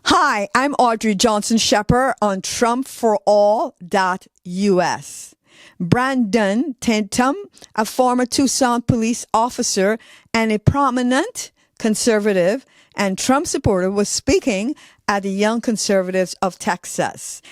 Hi, I'm Audrey Johnson Shepard on TrumpForAll.us. Brandon Tatum, a former Tucson police officer and a prominent conservative and Trump supporter, was speaking at the Young Conservatives of Texas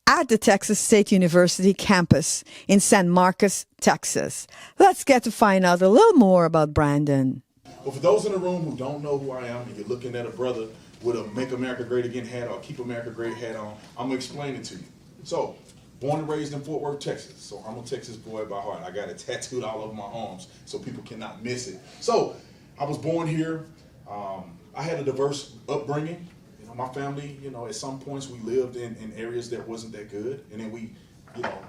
at the Texas State University campus in San Marcos, Texas. Let's get to find out a little more about Brandon. But for those in the room who don't know who I am, and you're looking at a brother with a Make America Great Again hat or Keep America Great hat on, I'm going to explain it to you. So, born and raised in Fort Worth, Texas. So I'm a Texas boy by heart. I got it tattooed all over my arms so people cannot miss it. So, I was born here. I had a diverse upbringing. My family, at some points we lived in areas that wasn't that good. And then we,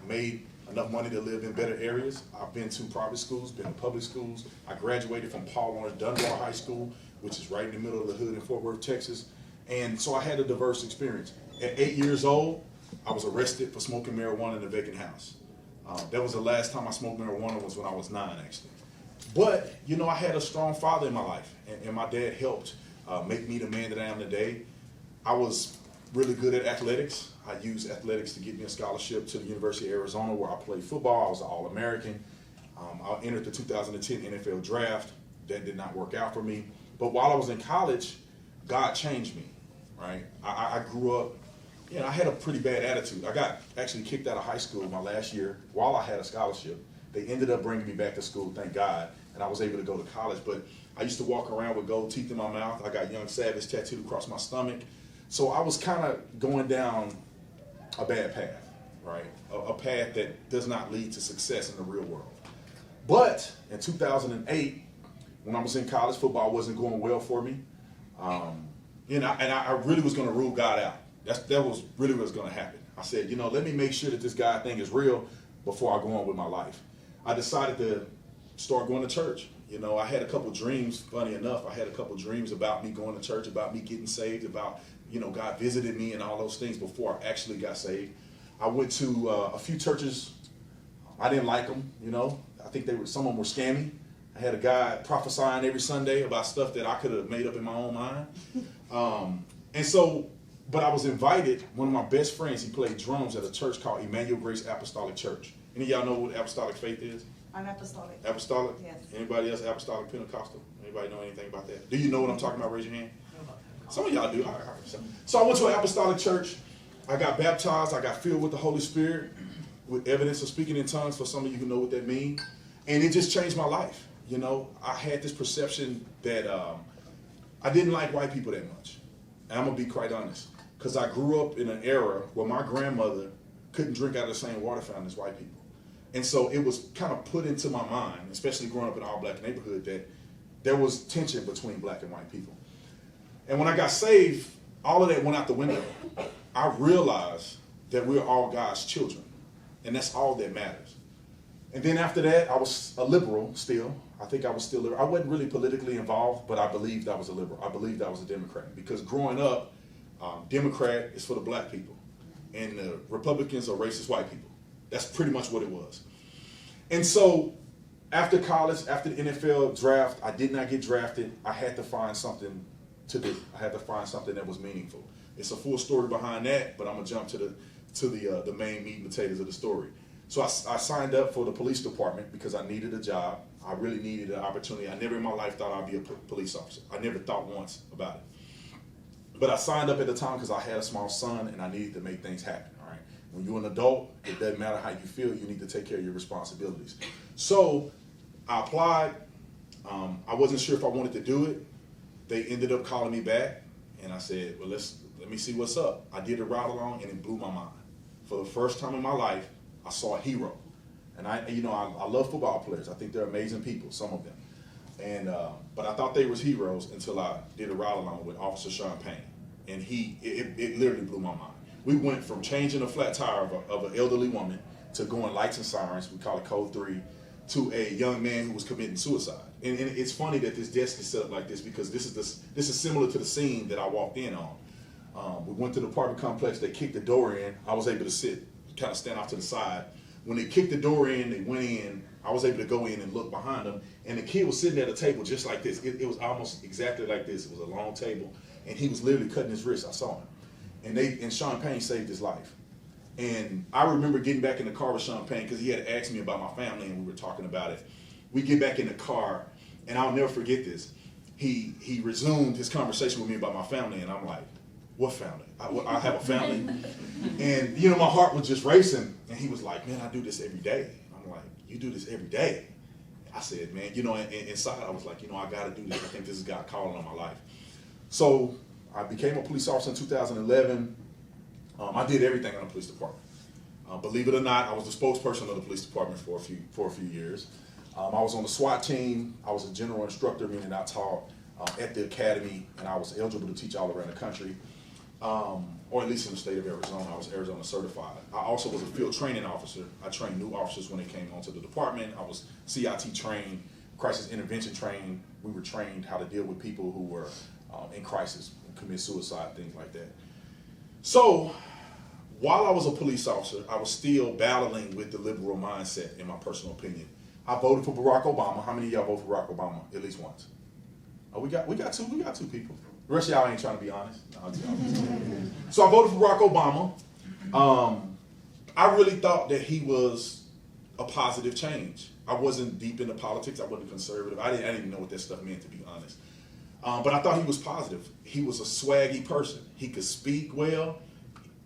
made enough money to live in better areas. I've been to private schools, been to public schools. I graduated from Paul Lawrence Dunbar High School, which is right in the middle of the hood in Fort Worth, Texas. And so I had a diverse experience. At 8 years old, I was arrested for smoking marijuana in a vacant house. That was the last time I smoked marijuana was when I was 9, actually. But, I had a strong father in my life, and my dad helped make me the man that I am today. I was really good at athletics. I used athletics to get me a scholarship to the University of Arizona where I played football. I was an All-American. I entered the 2010 NFL draft. That did not work out for me. But while I was in college, God changed me, right? I grew up, I had a pretty bad attitude. I got actually kicked out of high school my last year while I had a scholarship. They ended up bringing me back to school, thank God, and I was able to go to college. But I used to walk around with gold teeth in my mouth. I got Young Savage tattooed across my stomach. So I was kind of going down a bad path, right? A path that does not lead to success in the real world. But in 2008, when I was in college, football wasn't going well for me. And I really was going to rule God out. That was really what was going to happen. I said, let me make sure that this God thing is real before I go on with my life. I decided to start going to church. I had a couple dreams, funny enough. I had a couple dreams about me going to church, about me getting saved, about, God visited me and all those things before I actually got saved. I went to a few churches. I didn't like them, I think some of them were scammy. I had a guy prophesying every Sunday about stuff that I could have made up in my own mind. But I was invited, one of my best friends, he played drums at a church called Emmanuel Grace Apostolic Church. Any of y'all know what apostolic faith is? I'm apostolic. Apostolic? Yes. Anybody else apostolic Pentecostal? Anybody know anything about that? Do you know what I'm talking about? Raise your hand. Some of y'all do. All right. So I went to an apostolic church. I got baptized. I got filled with the Holy Spirit with evidence of speaking in tongues for some of you who know what that means. And it just changed my life. I had this perception that I didn't like white people that much. And I'm going to be quite honest. Because I grew up in an era where my grandmother couldn't drink out of the same water fountain as white people. And so it was kind of put into my mind, especially growing up in an all-black neighborhood, that there was tension between black and white people. And when I got saved, all of that went out the window. I realized that we're all God's children. And that's all that matters. And then after that, I was a liberal still. I think I was still liberal. I wasn't really politically involved, but I believed I was a liberal. I believed I was a Democrat. Because growing up, Democrat is for the black people. And the Republicans are racist white people. That's pretty much what it was. And so after college, after the NFL draft, I did not get drafted. I had to find something to do. I had to find something that was meaningful. It's a full story behind that, but I'm going to jump to the main meat and potatoes of the story. So I signed up for the police department because I needed a job. I really needed an opportunity. I never in my life thought I'd be a police officer. I never thought once about it. But I signed up at the time because I had a small son and I needed to make things happen. All right. When you're an adult, it doesn't matter how you feel. You need to take care of your responsibilities. So I applied. I wasn't sure if I wanted to do it. They ended up calling me back, and I said, "Well, let me see what's up." I did a ride along, and it blew my mind. For the first time in my life, I saw a hero. And I love football players. I think they're amazing people, some of them. And but I thought they was heroes until I did a ride along with Officer Sean Payne, and it literally blew my mind. We went from changing a flat tire of an elderly woman to going lights and sirens, we call it Code 3, to a young man who was committing suicide. And it's funny that this desk is set up like this because this is similar to the scene that I walked in on. We went to the apartment complex. They kicked the door in. I was able to sit, kind of stand off to the side. When they kicked the door in, they went in. I was able to go in and look behind them, and the kid was sitting at a table just like this. It was almost exactly like this. It was a long table, and he was literally cutting his wrist. I saw him. and Sean Payne saved his life. And I remember getting back in the car with Sean Payne because he had asked me about my family and we were talking about it. We get back in the car, and I'll never forget this. He resumed his conversation with me about my family, and I'm like, what family? I have a family. And, you know, my heart was just racing. And he was like, man, I do this every day. I'm like, you do this every day? I said, man, you know, inside I was like, you know, I got to do this. I think this is God calling on my life. So I became a police officer in 2011. I did everything in the police department. Believe it or not, I was the spokesperson of the police department for a few years. I was on the SWAT team. I was a general instructor, meaning I taught at the academy, and I was eligible to teach all around the country, or at least in the state of Arizona. I was Arizona certified. I also was a field training officer. I trained new officers when they came onto the department. I was CIT trained, crisis intervention trained. We were trained how to deal with people who were in crisis, commit suicide, things like that. So while I was a police officer, I was still battling with the liberal mindset, in my personal opinion. I voted for Barack Obama. How many of y'all voted for Barack Obama at least once? Oh, we got two people. The rest of y'all ain't trying to be honest. No, so I voted for Barack Obama. I really thought that he was a positive change. I wasn't deep into politics. I wasn't conservative. I didn't even know what that stuff meant, to be honest. But I thought he was positive. He was a swaggy person. He could speak well.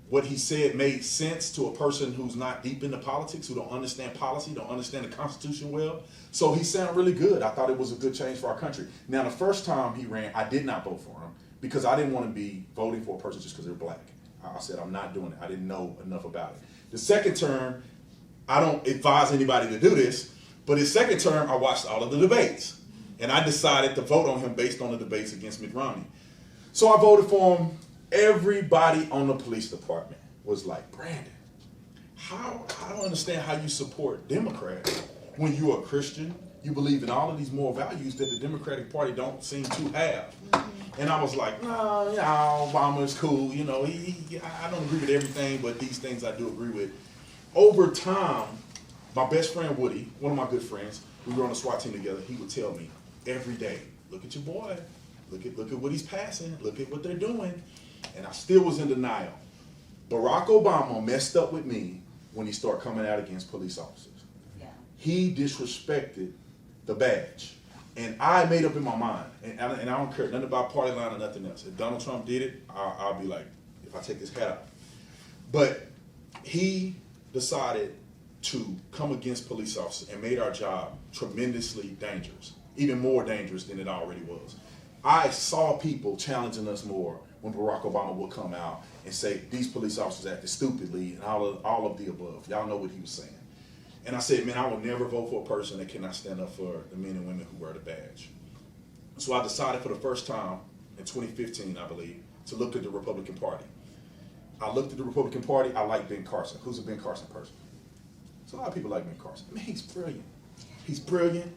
What he said made sense to a person who's not deep into politics, who don't understand policy, don't understand the Constitution well. So he sounded really good. I thought it was a good change for our country. Now, the first time he ran, I did not vote for him because I didn't want to be voting for a person just because they're black. I said, I'm not doing it. I didn't know enough about it. The second term, I don't advise anybody to do this, but his second term, I watched all of the debates. And I decided to vote on him based on the debates against Mitt Romney. So I voted for him. Everybody on the police department was like, Brandon, I don't understand how you support Democrats when you're a Christian. You believe in all of these moral values that the Democratic Party don't seem to have. And I was like, no, Obama's cool. You know, I don't agree with everything, but these things I do agree with. Over time, my best friend Woody, one of my good friends, we were on the SWAT team together. He would tell me every day, look at your boy. Look at what he's passing. Look at what they're doing. And I still was in denial. Barack Obama messed up with me when he started coming out against police officers. Yeah. He disrespected the badge. And I made up in my mind, and I don't care nothing about party line or nothing else. If Donald Trump did it, I'll be like, if I take his hat off. But he decided to come against police officers and made our job tremendously dangerous, even more dangerous than it already was. I saw people challenging us more when Barack Obama would come out and say, these police officers acted stupidly and all of the above. Y'all know what he was saying. And I said, man, I will never vote for a person that cannot stand up for the men and women who wear the badge. So I decided for the first time in 2015, I believe, to look at the Republican Party. I looked at the Republican Party. I like Ben Carson. Who's a Ben Carson person? So a lot of people like Ben Carson. I mean, he's brilliant. He's brilliant.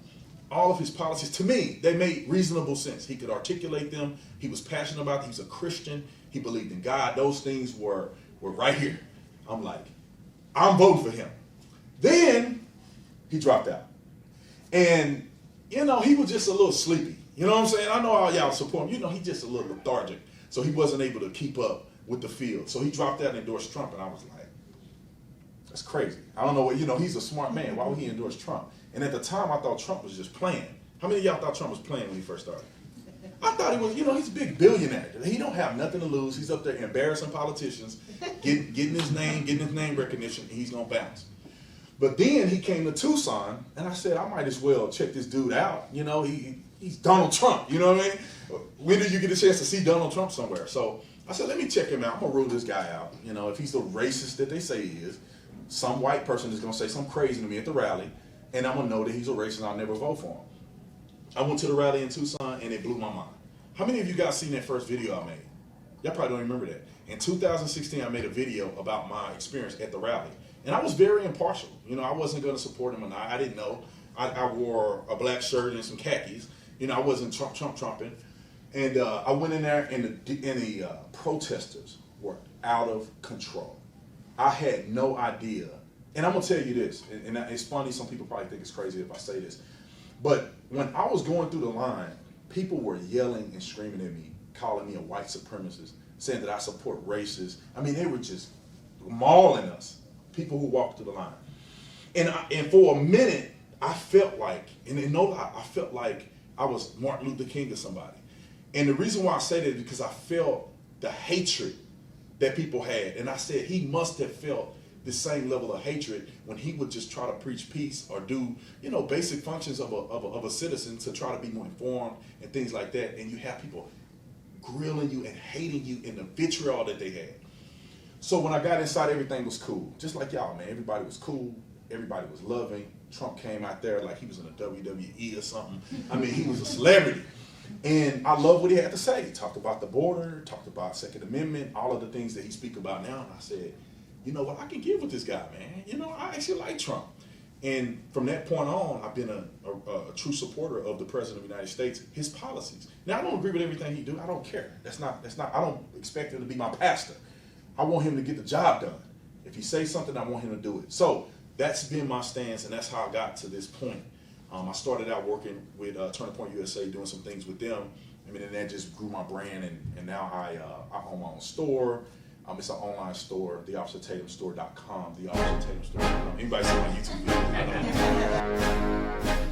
All of his policies, to me, they made reasonable sense. He could articulate them. He was passionate about them. He was a Christian. He believed in God. Those things were right here. I'm like, I'm voting for him. Then he dropped out. And, you know, he was just a little sleepy. You know what I'm saying? I know all y'all support him. You know, he's just a little lethargic. So he wasn't able to keep up with the field. So he dropped out and endorsed Trump. And I was like, that's crazy. I don't know what, you know, he's a smart man. Why would he endorse Trump? And at the time, I thought Trump was just playing. How many of y'all thought Trump was playing when he first started? I thought he was, you know, he's a big billionaire. He don't have nothing to lose. He's up there embarrassing politicians, getting his name recognition, and he's going to bounce. But then he came to Tucson, and I said, I might as well check this dude out. You know, he's Donald Trump, you know what I mean? When do you get a chance to see Donald Trump somewhere? So I said, let me check him out. I'm going to rule this guy out. You know, if he's the racist that they say he is, some white person is going to say something crazy to me at the rally, and I'm going to know that he's a racist and I'll never vote for him. I went to the rally in Tucson, and it blew my mind. How many of you guys seen that first video I made? Y'all probably don't remember that. In 2016, I made a video about my experience at the rally. And I was very impartial. You know, I wasn't going to support him or not. I didn't know. I wore a black shirt and some khakis. You know, I wasn't trumping. And I went in there, and the protesters were out of control. I had no idea. And I'm going to tell you this, and it's funny, some people probably think it's crazy if I say this, but when I was going through the line, people were yelling and screaming at me, calling me a white supremacist, saying that I support racists. I mean, they were just mauling us, people who walked through the line. And for a minute, I felt like, and no lie, I felt like I was Martin Luther King or somebody. And the reason why I say that is because I felt the hatred that people had. And I said he must have felt the same level of hatred when he would just try to preach peace or do, basic functions of a citizen to try to be more informed and things like that. And you have people grilling you and hating you in the vitriol that they had. So when I got inside, everything was cool. Just like y'all, man. Everybody was cool. Everybody was loving. Trump came out there like he was in a WWE or something. I mean, he was a celebrity. And I love what he had to say. He talked about the border, talked about Second Amendment, all of the things that he speaks about now. And I said, you know what, I can get with this guy, man. I actually like Trump. And from that point on, I've been a true supporter of the President of the United States, his policies. Now, I don't agree with everything he do. I don't care. That's not, I don't expect him to be my pastor. I want him to get the job done. If he says something, I want him to do it. So that's been my stance, and that's how I got to this point. I started out working with Turning Point USA, doing some things with them. I mean, and that just grew my brand, and now I own my own store. It's an online store, theofficertatumstore.com, theofficertatumstore.com. Anybody see my YouTube video?